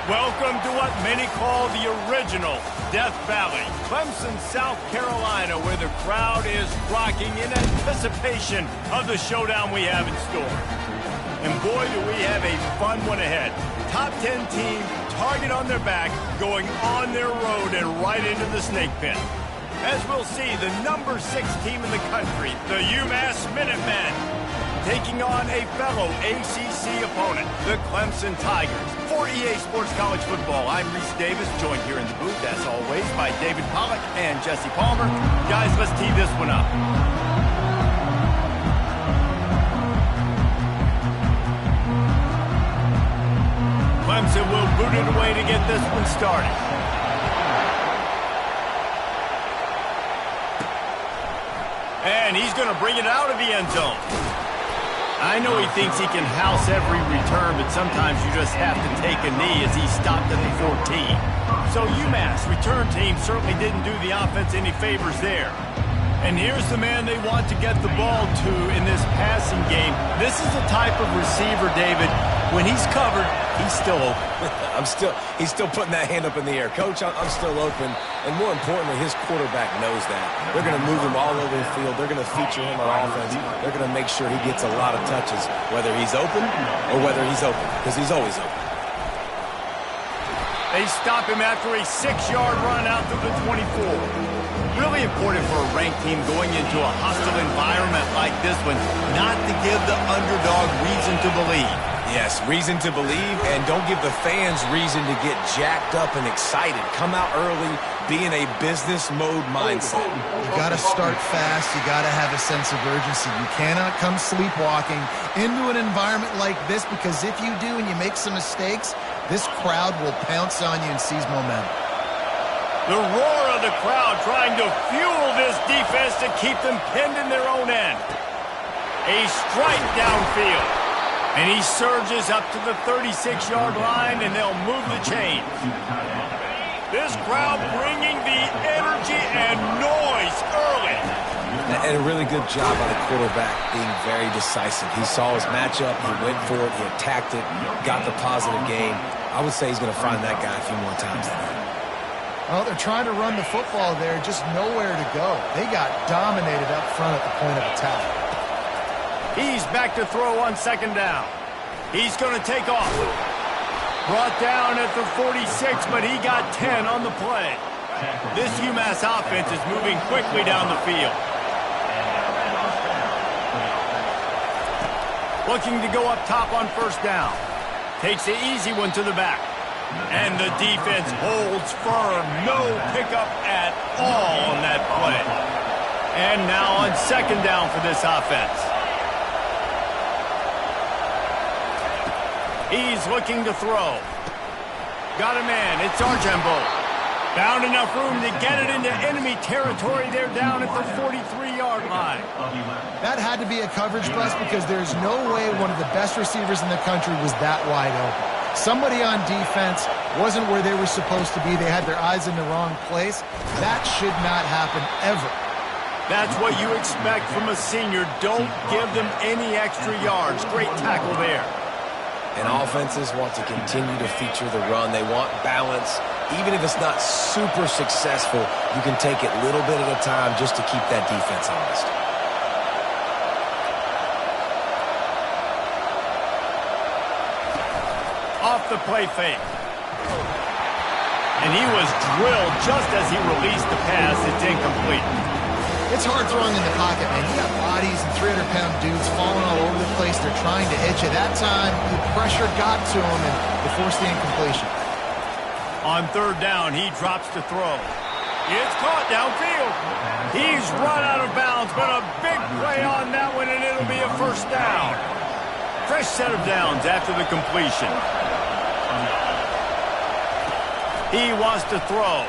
Welcome to what many call the original Death Valley, Clemson, South Carolina, where the crowd is rocking in anticipation of the showdown we have in store. And boy, do we have a fun one ahead. Top 10 team, target on their back, going on their road and right into the snake pit. As we'll see, the number 6 team in the country, the UMass Minutemen, taking on a fellow ACC opponent, the Clemson Tigers. For EA Sports College Football, I'm Reese Davis, joined here in the booth, as always, by David Pollack and Jesse Palmer. Guys, let's tee this one up. Clemson will boot it away to get this one started. And he's going to bring it out of the end zone. I know he thinks he can house every return, but sometimes you just have to take a knee as he stopped at the 14. So UMass return team certainly didn't do the offense any favors there. And here's the man they want to get the ball to in this passing game. This is the type of receiver, David, when he's covered, he's still open. He's still putting that hand up in the air. Coach, I'm still open. And more importantly, his quarterback knows that. They're going to move him all over the field. They're going to feature him on offense. They're going to make sure he gets a lot of touches, whether he's open or whether he's open, because he's always open. They stop him after a 6-yard run out to the 24. Really important for a ranked team going into a hostile environment like this one, not to give the underdog reason to believe. Yes, reason to believe, and don't give the fans reason to get jacked up and excited. Come out early, be in a business mode mindset. You got to start fast. You got to have a sense of urgency. You cannot come sleepwalking into an environment like this, because if you do and you make some mistakes, this crowd will pounce on you and seize momentum. The roar of the crowd trying to fuel this defense to keep them pinned in their own end. A strike downfield. And he surges up to the 36-yard line, and they'll move the chains. This crowd bringing the energy and noise early. And a really good job by the quarterback being very decisive. He saw his matchup, he went for it, he attacked it, got the positive gain. I would say he's going to find that guy a few more times than that. Well, they're trying to run the football there, just nowhere to go. They got dominated up front at the point of attack. He's back to throw on second down. He's going to take off. Brought down at the 46, but he got 10 on the play. This UMass offense is moving quickly down the field. Looking to go up top on first down. Takes the easy one to the back. And the defense holds firm. No pickup at all on that play. And now on second down for this offense. He's looking to throw. Got a man. It's Archambault. Found enough room to get it into enemy territory. They're down at the 43-yard line. That had to be a coverage bust, because there's no way one of the best receivers in the country was that wide open. Somebody on defense wasn't where they were supposed to be. They had their eyes in the wrong place. That should not happen ever. That's what you expect from a senior. Don't give them any extra yards. Great tackle there. And offenses want to continue to feature the run. They want balance. Even if it's not super successful, you can take it little bit at a time just to keep that defense honest. Off the play fake. And he was drilled just as he released the pass. It's incomplete. It's hard throwing in the pocket, man. You got bodies and 300-pound dudes falling all over the place. They're trying to hit you. That time, the pressure got to him, and they forced the incompletion. On third down, he drops to throw. It's caught downfield. He's run out of bounds, but a big play on that one, and it'll be a first down. Fresh set of downs after the completion. He wants to throw.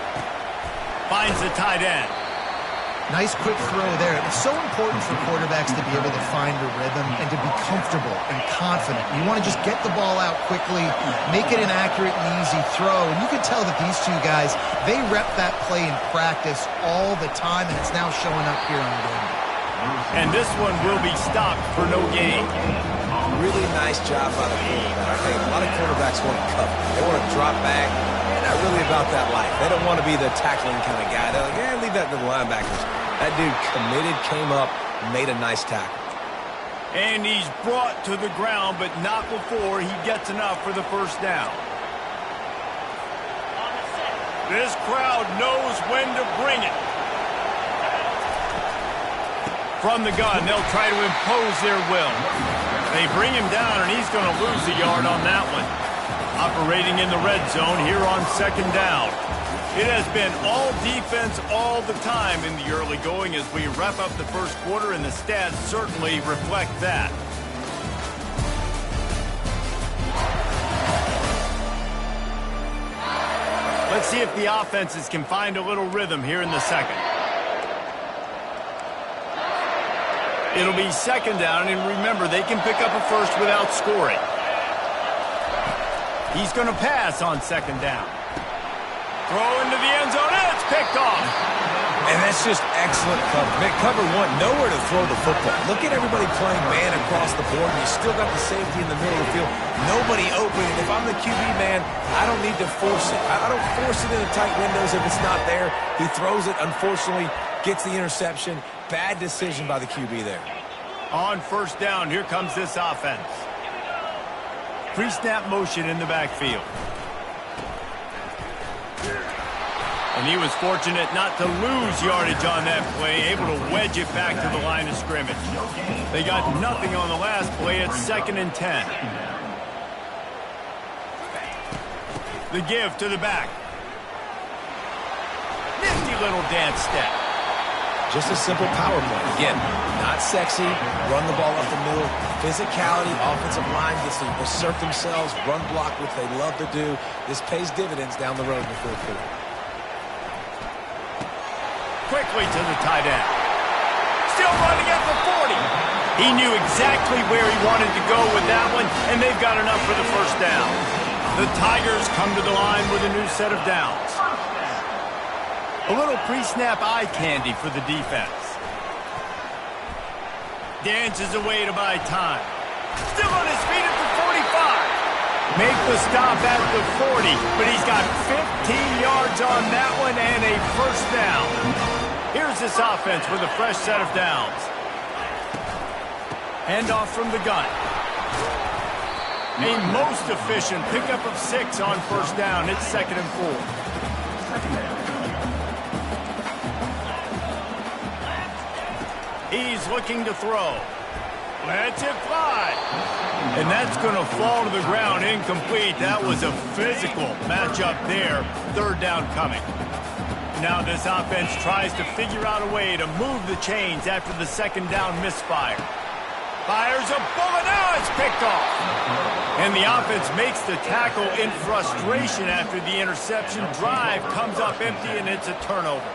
Finds the tight end. Nice quick throw there. It's so important for quarterbacks to be able to find a rhythm and to be comfortable and confident. You want to just get the ball out quickly, make it an accurate and easy throw. And you can tell that these two guys, they rep that play in practice all the time, and it's now showing up here on game day. And this one will be stopped for no gain. really nice job by the quarterback. Hey, a lot of quarterbacks want to cover. They want to drop back. They're not really about that life. They don't want to be the tackling kind of guy. They're like, yeah, leave that to the linebackers. That dude committed, came up, made a nice tackle. And he's brought to the ground, but not before he gets enough for the first down. This crowd knows when to bring it. From the gun, they'll try to impose their will. They bring him down, and he's going to lose a yard on that one. Operating in the red zone here on second down. It has been all defense all the time in the early going as we wrap up the first quarter, and the stats certainly reflect that. Let's see if the offenses can find a little rhythm here in the second. It'll be second down, and remember, they can pick up a first without scoring. He's going to pass on second down. Throw into the end zone, and it's picked off. And that's just excellent cover. Man, cover one, nowhere to throw the football. Look at everybody playing man across the board, and you still got the safety in the middle of the field. Nobody open, and if I'm the QB, man, I don't need to force it. I don't force it into tight windows if it's not there. He throws it, unfortunately, gets the interception. Bad decision by the QB there. On first down, here comes this offense. Pre-snap motion in the backfield. And he was fortunate not to lose yardage on that play, able to wedge it back to the line of scrimmage. They got nothing on the last play. It's 2nd and 10. The give to the back. Nifty little dance step. Just a simple power play. Again, not sexy, run the ball up the middle. Physicality, offensive line gets to assert themselves, run block, which they love to do. This pays dividends down the road in the fourth quarter. Quickly to the tight end. Still running at the 40. He knew exactly where he wanted to go with that one, and they've got enough for the first down. The Tigers come to the line with a new set of downs. A little pre-snap eye candy for the defense. Dances away to buy time. Still on his feet at the 45. Make the stop at the 40, but he's got 15 yards on that one and a first down. Here's this offense with a fresh set of downs. Handoff from the gun. A most efficient pickup of 6 on first down. It's 2nd and 4. He's looking to throw. Lets it fly. And that's going to fall to the ground incomplete. That was a physical matchup there. 3rd down coming. Now this offense tries to figure out a way to move the chains after the 2nd down misfire. Fires a bullet. Now it's picked off. And the offense makes the tackle in frustration after the interception. Drive comes up empty, and it's a turnover.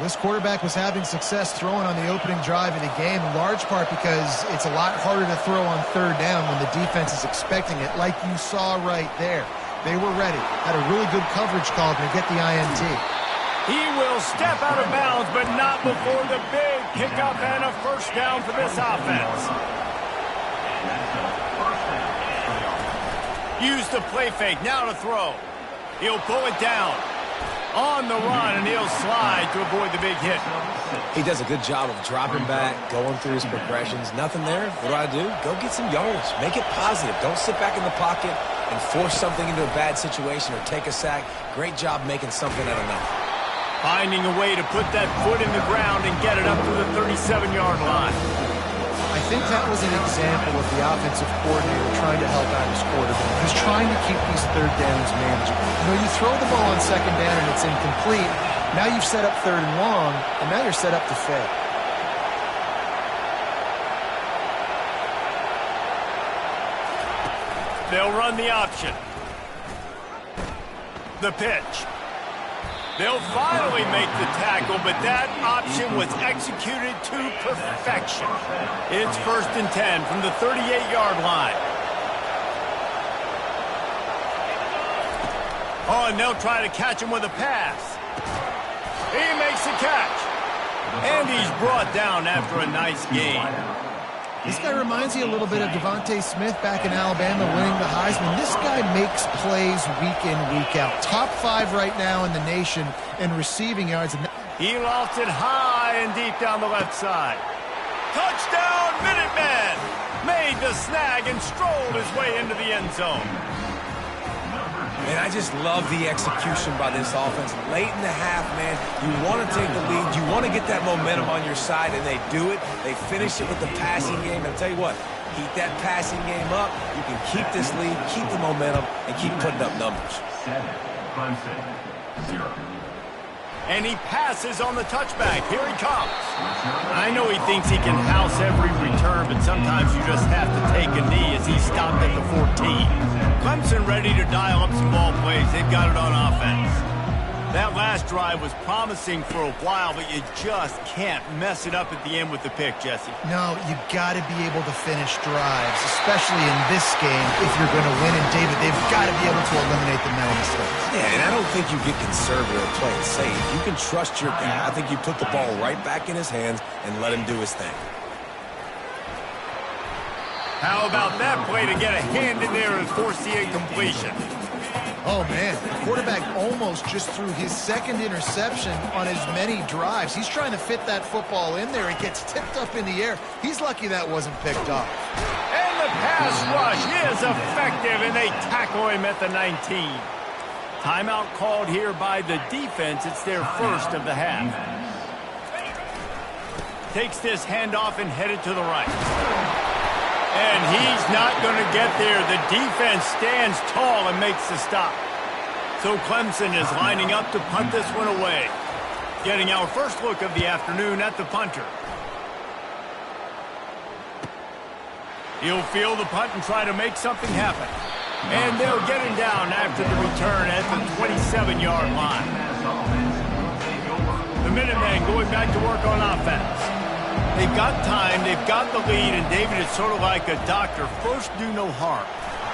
This quarterback was having success throwing on the opening drive of the game, in large part because it's a lot harder to throw on 3rd down when the defense is expecting it, like you saw right there. They were ready. Had a really good coverage call to get the INT. He will step out of bounds, but not before the big pickup and a first down for this offense. Use the play fake, now to throw. He'll pull it down. On the run, and he'll slide to avoid the big hit. He does a good job of dropping back, going through his progressions. Nothing there. What do? Go get some yardage. Make it positive. Don't sit back in the pocket and force something into a bad situation or take a sack. Great job making something out of nothing. Finding a way to put that foot in the ground and get it up to the 37-yard line. I think that was an example of the offensive coordinator trying to help out his quarterback. He's trying to keep these 3rd downs manageable. You know, you throw the ball on 2nd down and it's incomplete. Now you've set up 3rd and long, and now you're set up to fail. They'll run the option. The pitch. They'll finally make the tackle, but that option was executed to perfection. It's 1st and 10 from the 38-yard line. Oh, and they'll try to catch him with a pass. He makes the catch. And he's brought down after a nice gain. This guy reminds you a little bit of Devontae Smith back in Alabama winning the Heisman. This guy makes plays week in, week out. Top 5 right now in the nation in receiving yards. He lost it high and deep down the left side. Touchdown, Minutemen! Made the snag and strolled his way into the end zone. Man, I just love the execution by this offense. Late in the half, man, you want to take the lead. You want to get that momentum on your side, and they do it. They finish it with the passing game. And I'll tell you what, keep that passing game up. You can keep this lead, keep the momentum, and keep putting up numbers. 7, Clemson, 0. And he passes on the touchback. Here he comes. I know he thinks he can house every return, but sometimes you just have to take a knee as he stopped at the 14. Clemson ready to dial up some ball plays. They've got it on offense. That last drive was promising for a while, but you just can't mess it up at the end with the pick, Jesse. No, you got to be able to finish drives, especially in this game if you're going to win. And, David, they've got to be able to eliminate the mental mistakes. Yeah, and I don't think you get conservative and play it safe. You can trust your guy. I think you put the ball right back in his hands and let him do his thing. How about that play to get a hand in there and force the incompletion? Oh, man, the quarterback almost just threw his second interception on as many drives. He's trying to fit that football in there. It gets tipped up in the air. He's lucky that wasn't picked up. And the pass rush is effective, and they tackle him at the 19. Timeout called here by the defense. It's their first of the half. Takes this handoff and headed to the right. And he's not going to get there. The defense stands tall and makes the stop. So Clemson is lining up to punt this one away. Getting our first look of the afternoon at the punter. He'll field the punt and try to make something happen. And they'll get him down after the return at the 27-yard line. The Minutemen going back to work on offense. They've got time, they've got the lead, and David, it's sort of like a doctor. First, do no harm.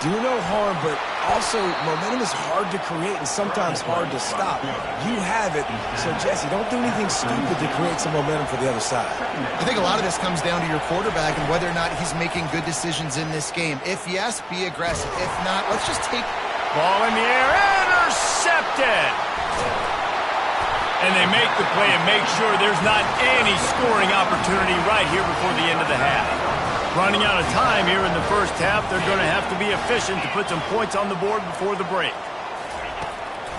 Do no harm, but also momentum is hard to create and sometimes hard to stop. You have it, so Jesse, don't do anything stupid to create some momentum for the other side. I think a lot of this comes down to your quarterback and whether or not he's making good decisions in this game. If yes, be aggressive. If not, let's just take... Ball in the air, intercepted! And they make the play and make sure there's not any scoring opportunity right here before the end of the half. Running out of time here in the first half, they're going to have to be efficient to put some points on the board before the break.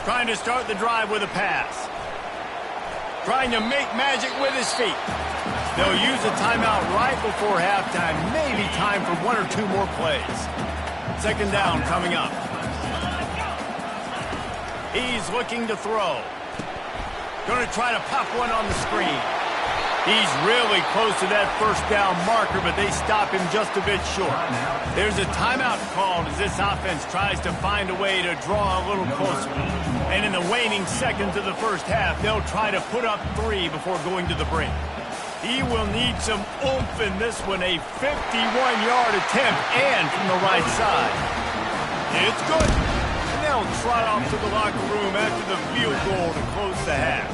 Trying to start the drive with a pass. Trying to make magic with his feet. They'll use a timeout right before halftime. Maybe time for 1 or 2 more plays. Second down coming up. He's looking to throw. Going to try to pop one on the screen. He's really close to that first down marker, but they stop him just a bit short. There's a timeout called as this offense tries to find a way to draw a little closer. And in the waning seconds of the first half, they'll try to put up 3 before going to the break. He will need some oomph in this one, a 51-yard attempt and from the right side. It's good. They'll trot off to the locker room after the field goal to close the half.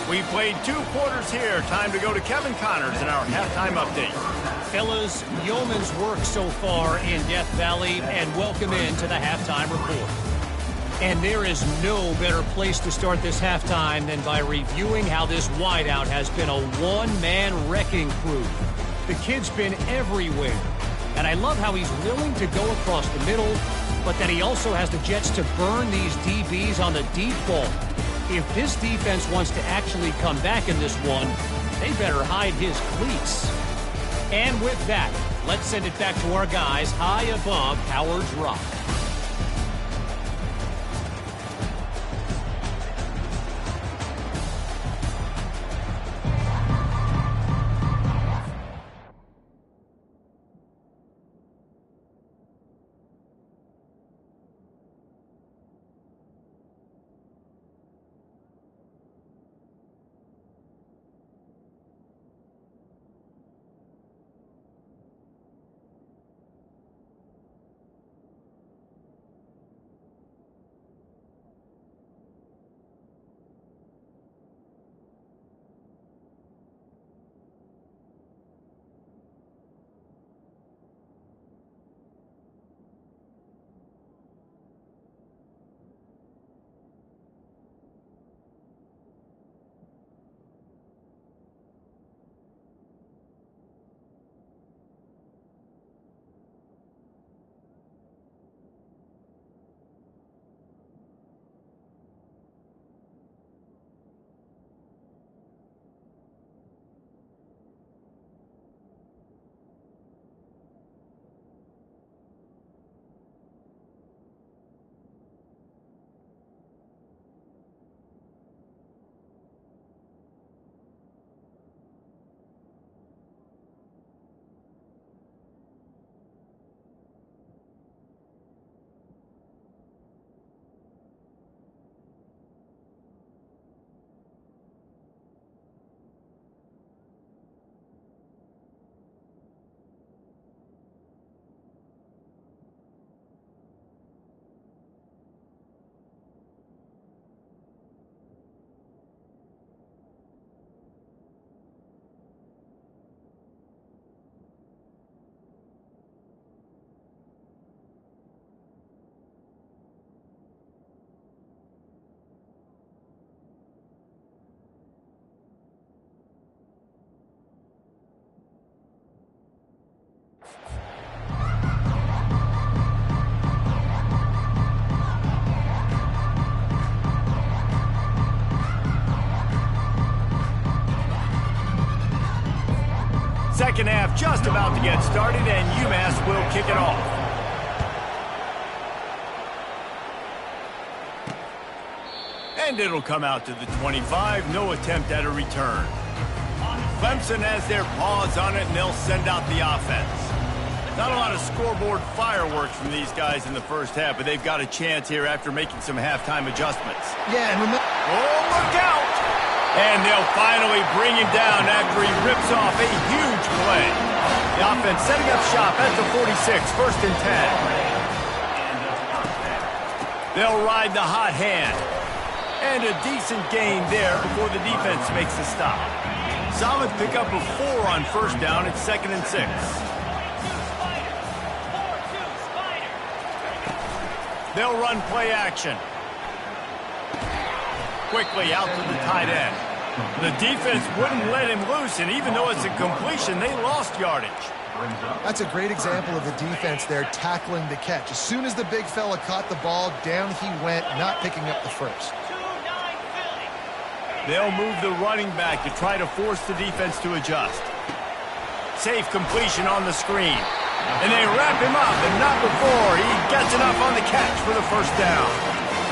We played 2 quarters here. Time to go to Kevin Connors in our halftime update. Fellas, yeoman's work so far in Death Valley, and welcome into the halftime report. And there is no better place to start this halftime than by reviewing how this wideout has been a one-man wrecking crew. The kid's been everywhere, and I love how he's willing to go across the middle, but that he also has the jets to burn these DBs on the deep ball. If this defense wants to actually come back in this one, they better hide his cleats. And with that, let's send it back to our guys high above Howard's Rock. Second half just about to get started, and UMass will kick it off. And it'll come out to the 25. No attempt at a return. Clemson has their paws on it, and they'll send out the offense. Not a lot of scoreboard fireworks from these guys in the first half, but they've got a chance here after making some halftime adjustments. Yeah, and remember... Oh, look out! And they'll finally bring him down after he rips off a huge play. The offense setting up shop at the 46, first and 10. They'll ride the hot hand. And a decent gain there before the defense makes the stop. Solid pickup of 4 on first down at 2nd and 6. They'll run play action. Quickly out to the tight end. The defense wouldn't let him loose, and even though it's a completion, they lost yardage. That's a great example of the defense there tackling the catch. As soon as the big fella caught the ball, down he went, not picking up the first. They'll move the running back to try to force the defense to adjust. Safe completion on the screen. And they wrap him up, and not before he gets enough on the catch for the first down.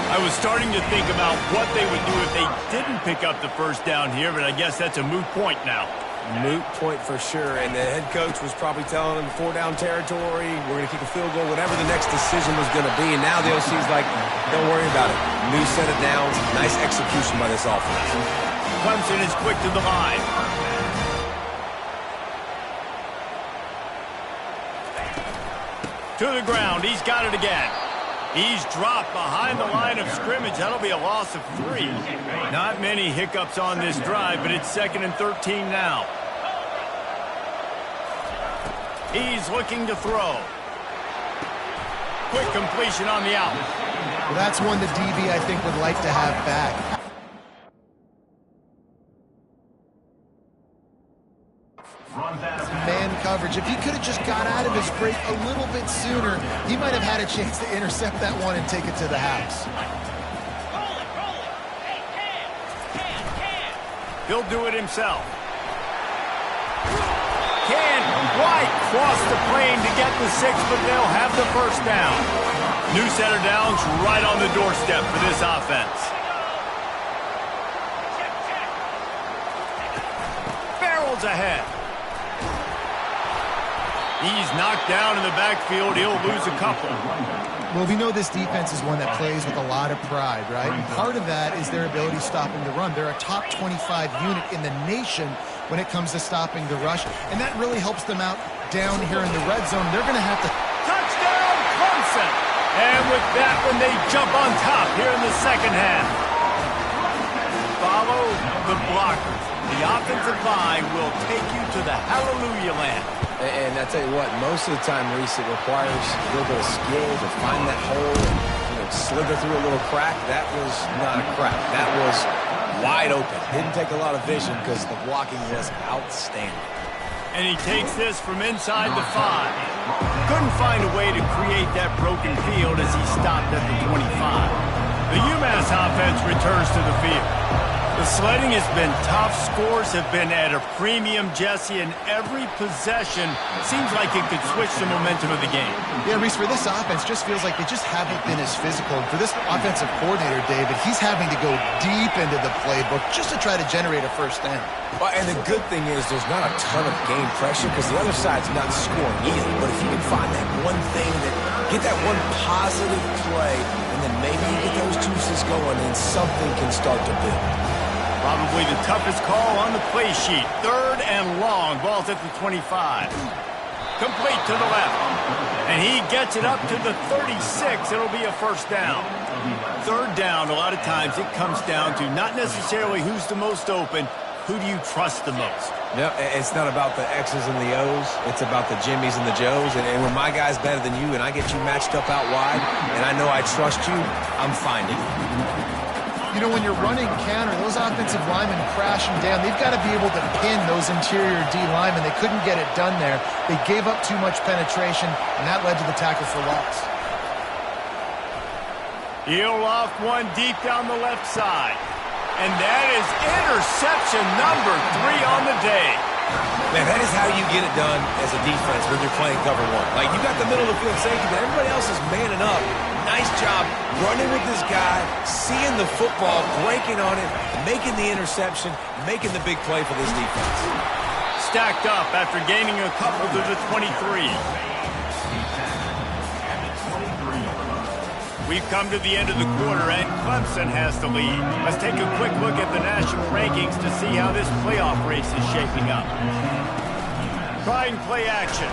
I was starting to think about what they would do if they didn't pick up the first down here, but I guess that's a moot point now. Moot point for sure, and the head coach was probably telling them 4-down territory, we're going to kick a field goal, whatever the next decision was going to be, and now the OC's like, don't worry about it. New set of downs, nice execution by this offense. Clemson is quick to the line. To the ground, he's got it again. He's dropped behind the line of scrimmage. That'll be a loss of 3. Not many hiccups on this drive, but it's 2nd and 13 now. He's looking to throw. Quick completion on the out. Well, that's one the DB, I think, would like to have back. Man coverage. If he could have just got out of his break a little bit sooner, he might have had a chance to intercept that one and take it to the house. He'll do it himself. White cross the plane to get the 6, but they'll have the first down. New set of downs right on the doorstep for this offense. Barrels ahead. He's knocked down in the backfield. He'll lose a couple. Well, we know this defense is one that plays with a lot of pride, right? And part of that is their ability stopping the run. They're a top 25 unit in the nation when it comes to stopping the rush, and that really helps them out down here in the red zone. They're going to have to... Touchdown, Clemson! And with that one, they jump on top here in the second half. Follow the blockers. The offensive line will take you to the hallelujah land. And I tell you what, most of the time, Reese, it requires a little bit of skill to find that hole and slither through a little crack. That was not a crack. That was wide open. Didn't take a lot of vision because the blocking was outstanding. And he takes this from inside the 5. Couldn't find a way to create that broken field as he stopped at the 25. The UMass offense returns to the field. The sledding has been tough. Scores have been at a premium, Jesse, and every possession seems like it could switch the momentum of the game. Yeah, Reese, for this offense, just feels like they just haven't been as physical. And for this offensive coordinator, David, he's having to go deep into the playbook just to try to generate a first down. Well, and the good thing is there's not a ton of game pressure because the other side's not scoring either. But if you can find that one thing, get that one positive play, and then maybe you get those juices going and something can start to build. Probably the toughest call on the play sheet. 3rd and long. Ball's at the 25. Complete to the left. And he gets it up to the 36. It'll be a first down. 3rd down, a lot of times it comes down to not necessarily who's the most open, who do you trust the most? No, it's not about the X's and the O's. It's about the Jimmys and the Joes. And when my guy's better than you and I get you matched up out wide and I know I trust you, I'm finding you. You know, when you're running counter, those offensive linemen crashing down, they've got to be able to pin those interior D linemen. They couldn't get it done there. They gave up too much penetration, and that led to the tackle for loss. He'll loft one deep down the left side. And that is interception number 3 on the day. Man, that is how you get it done as a defense when you're playing cover one. Like, you got the middle of the field safety, but everybody else is manning up. Nice job running with this guy, seeing the football, breaking on it, making the interception, making the big play for this defense. Stacked up after gaining a couple to the 23. We've come to the end of the quarter, and Clemson has the lead. Let's take a quick look at the national rankings to see how this playoff race is shaping up. Trying play action.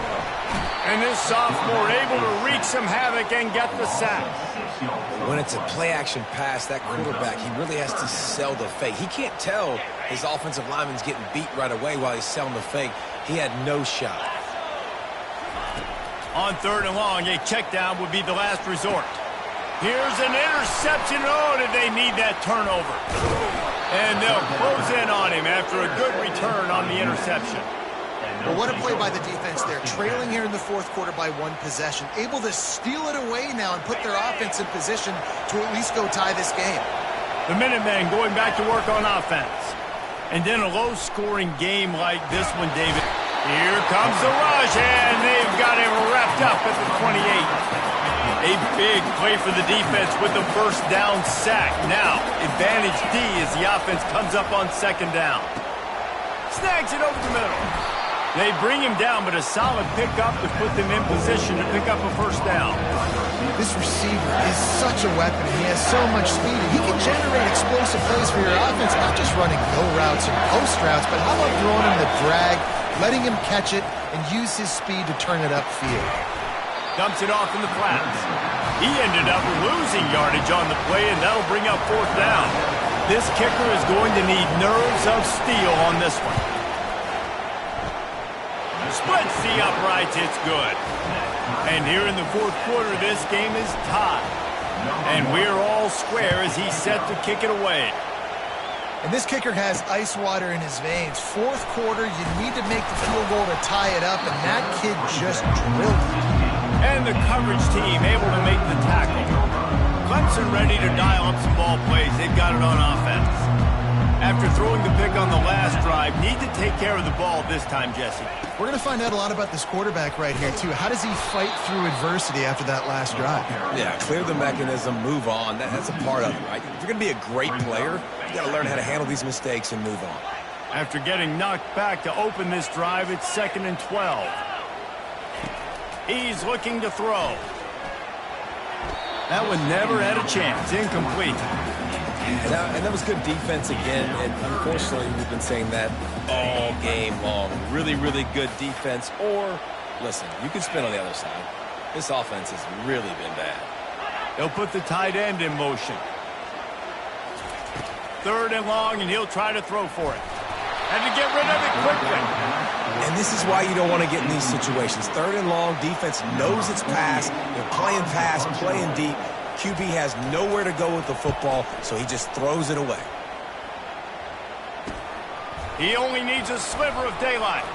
And this sophomore able to wreak some havoc and get the sack. When it's a play-action pass, that quarterback, he really has to sell the fake. He can't tell his offensive lineman's getting beat right away while he's selling the fake. He had no shot. On 3rd and long, a check down would be the last resort. Here's an interception. Oh, did they need that turnover? And they'll close in on him after a good return on the interception. Well, what a play by the defense there. Trailing here in the 4th quarter by 1 possession. Able to steal it away now and put their offense in position to at least go tie this game. The Minutemen going back to work on offense. And then a low-scoring game like this one, David. Here comes the rush, and they've got him wrapped up at the 28. A big play for the defense with the first down sack. Now, advantage D as the offense comes up on 2nd down. Snags it over the middle. They bring him down, but a solid pickup to put them in position to pick up a first down. This receiver is such a weapon. He has so much speed. He can generate explosive plays for your offense, not just running go routes and post routes, but how about throwing him the drag, letting him catch it, and use his speed to turn it upfield. Dumps it off in the flats. He ended up losing yardage on the play, and that'll bring up 4th down. This kicker is going to need nerves of steel on this one. Splits the uprights, it's good. And here in the 4th quarter, this game is tied. And we're all square as he's set to kick it away. And this kicker has ice water in his veins. 4th quarter, you need to make the field goal to tie it up, and that kid just drilled it. And the coverage team able to make the tackle. Clemson ready to dial up some ball plays. They've got it on offense. After throwing the pick on the last drive, need to take care of the ball this time, Jesse. We're going to find out a lot about this quarterback right here, too. How does he fight through adversity after that last drive? Yeah, clear the mechanism, move on. That's a part of it, right? If you're going to be a great player, you got to learn how to handle these mistakes and move on. After getting knocked back to open this drive, it's 2nd and 12. He's looking to throw. That one never had a chance. Incomplete. And that was good defense again. And unfortunately, we've been saying that all game long. Really, really good defense. Or, listen, you can spin on the other side. This offense has really been bad. They'll put the tight end in motion. 3rd and long, and he'll try to throw for it. And to get rid of it quickly. And this is why you don't want to get in these situations. 3rd and long, defense knows it's pass. They're playing pass, playing deep. QB has nowhere to go with the football, so he just throws it away. He only needs a sliver of daylight.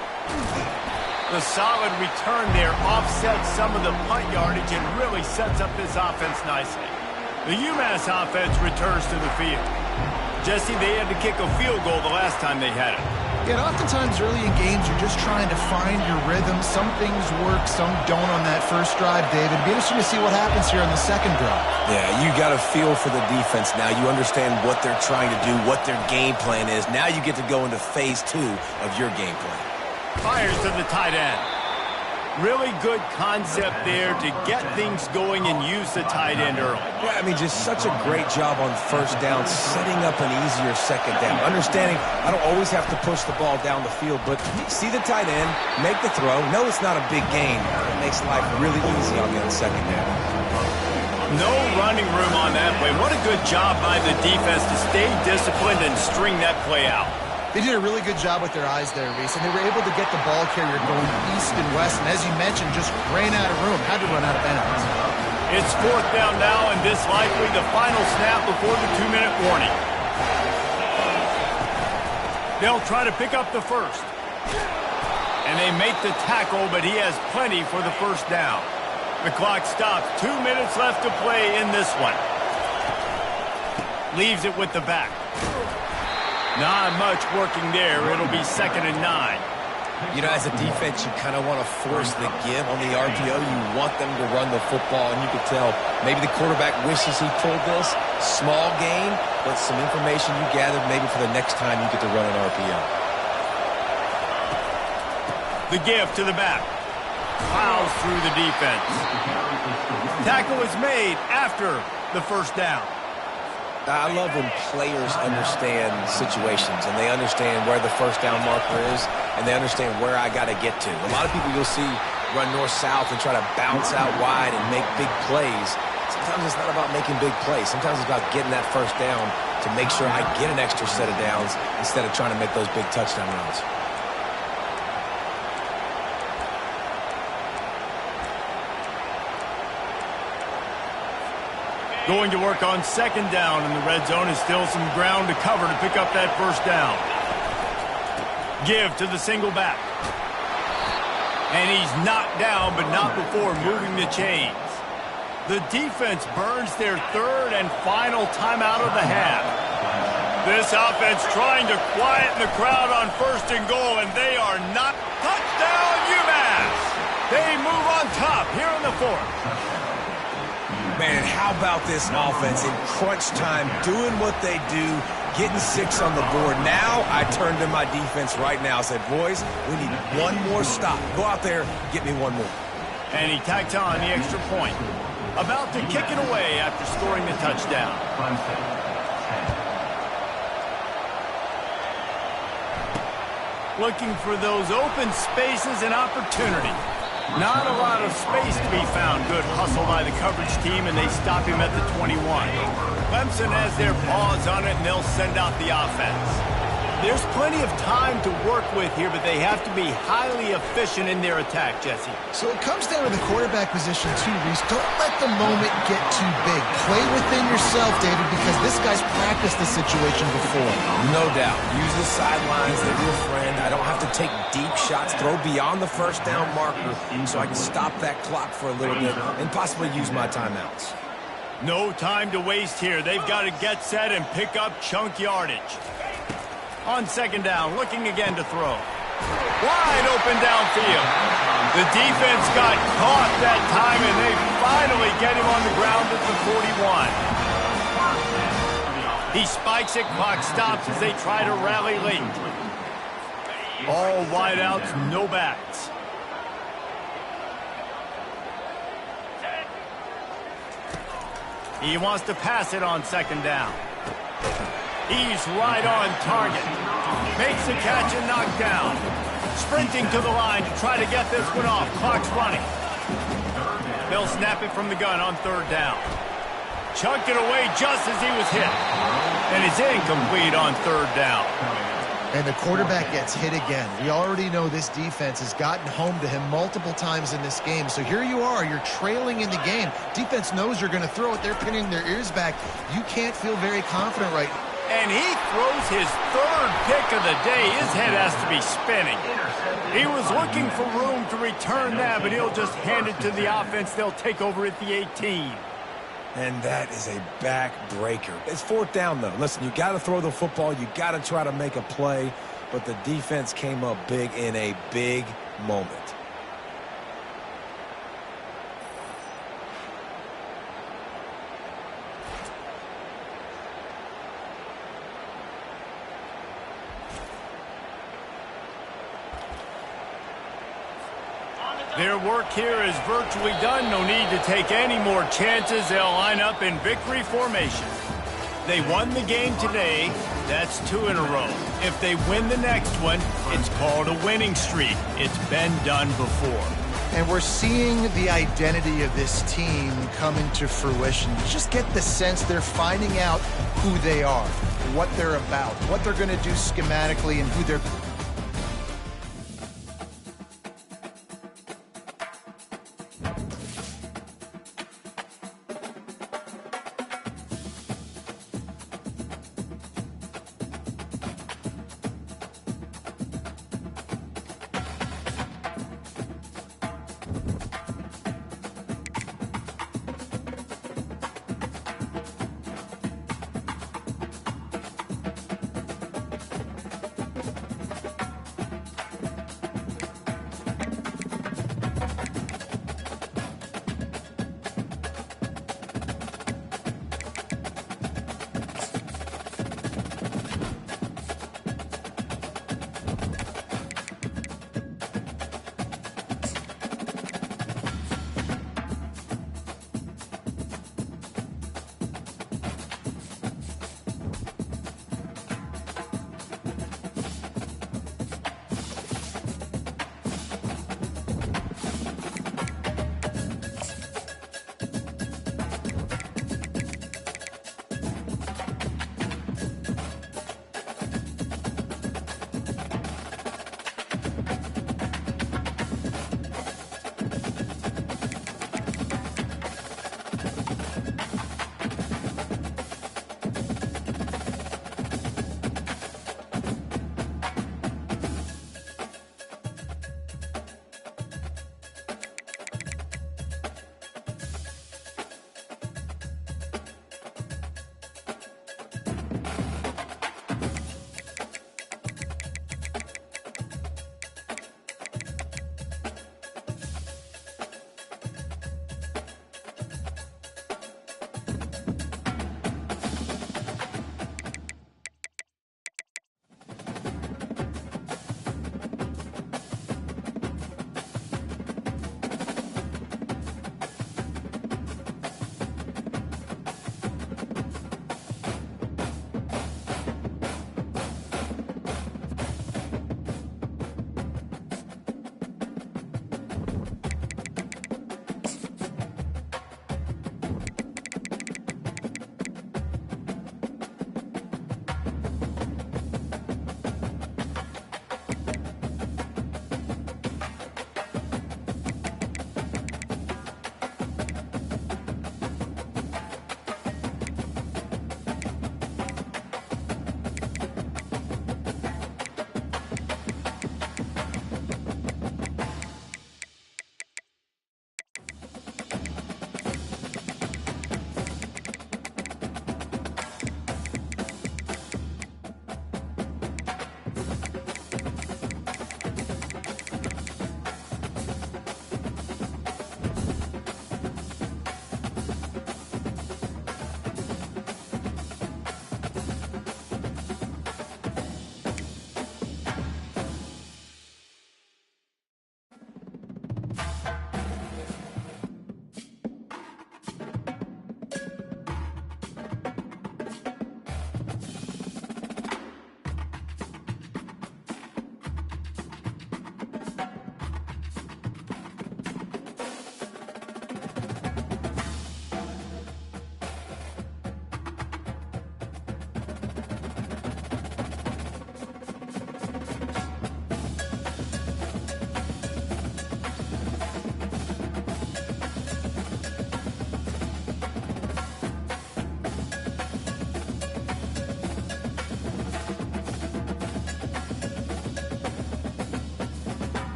The solid return there offsets some of the punt yardage and really sets up this offense nicely. The UMass offense returns to the field. Jesse, they had to kick a field goal the last time they had it. Yeah, and oftentimes early in games, you're just trying to find your rhythm. Some things work, some don't on that first drive, David. It'd be interesting to see what happens here on the 2nd drive. Yeah, you got a feel for the defense now. You understand what they're trying to do, what their game plan is. Now you get to go into phase 2 of your game plan. Fires to the tight end. Really good concept there to get things going and use the tight end early. Yeah, I mean, just such a great job on 1st down, setting up an easier 2nd down. Understanding I don't always have to push the ball down the field, but see the tight end, make the throw. No, it's not a big gain. It makes life really easy on the 2nd down. No running room on that play. What a good job by the defense to stay disciplined and string that play out. They did a really good job with their eyes there, Reese, and they were able to get the ball carrier going east and west, and as you mentioned, just ran out of room, had to run out of bounds. It's 4th down now, and this likely the final snap before the 2-minute warning. They'll try to pick up the first. And they make the tackle, but he has plenty for the first down. The clock stops. 2 minutes left to play in this one. Leaves it with the back. Not much working there. It'll be 2nd and 9. You know, as a defense, you kind of want to force the give on the RPO. You want them to run the football, and you can tell maybe the quarterback wishes he pulled this. Small gain, but some information you gathered maybe for the next time you get to run an RPO. The give to the back. Plows through the defense. Tackle is made after the first down. I love when players understand situations and they understand where the first down marker is and they understand where I got to get to. A lot of people you'll see run north-south and try to bounce out wide and make big plays. Sometimes it's not about making big plays. Sometimes it's about getting that first down to make sure I get an extra set of downs instead of trying to make those big touchdown runs. Going to work on second down in the red zone is still some ground to cover to pick up that first down. Give to the single back. And he's knocked down, but not before moving the chains. The defense burns their third and final timeout of the half. This offense trying to quieten the crowd on first and goal, and they are not. Touchdown, UMass! They move on top here in the fourth. Man, how about this offense in crunch time, doing what they do, getting 6 on the board. Now I turn to my defense right now and said, boys, we need one more stop. Go out there, get me one more. And he tacked on the extra point. About to kick it away after scoring the touchdown. Looking for those open spaces and opportunity. Not a lot of space to be found. Good hustle by the coverage team, and they stop him at the 21. Clemson has their paws on it, and they'll send out the offense. There's plenty of time to work with here, but they have to be highly efficient in their attack, Jesse. So it comes down to the quarterback position too, Reese. Don't let the moment get too big. Play within yourself, David, because this guy's practiced the situation before. No doubt. Use the sidelines. They're your friend. I don't have to take deep shots, throw beyond the first down marker so I can stop that clock for a little bit and possibly use my timeouts. No time to waste here. They've got to get set and pick up chunk yardage. On second down, looking again to throw. Wide open downfield. The defense got caught that time, and they finally get him on the ground at the 41. He spikes it, clock stops as they try to rally late. All wideouts, no backs. He wants to pass it on second down. He's right on target. Makes the catch and knocked down. Sprinting to the line to try to get this one off. Clock's running. They'll snap it from the gun on third down. Chucked it away just as he was hit. And it's incomplete on third down. And the quarterback gets hit again. We already know this defense has gotten home to him multiple times in this game. So here you are. You're trailing in the game. Defense knows you're going to throw it. They're pinning their ears back. You can't feel very confident right now. And he throws his third pick of the day. His head has to be spinning. He was looking for room to return that, but he'll just hand it to the offense. They'll take over at the 18. And that is a backbreaker. It's fourth down, though. Listen, you got to throw the football. You got to try to make a play. But the defense came up big in a big moment. Their work here is virtually done. No need to take any more chances. They'll line up in victory formation. They won the game today. That's 2 in a row. If they win the next one, it's called a winning streak. It's been done before. And we're seeing the identity of this team come into fruition. You just get the sense they're finding out who they are, what they're about, what they're going to do schematically, and who they're...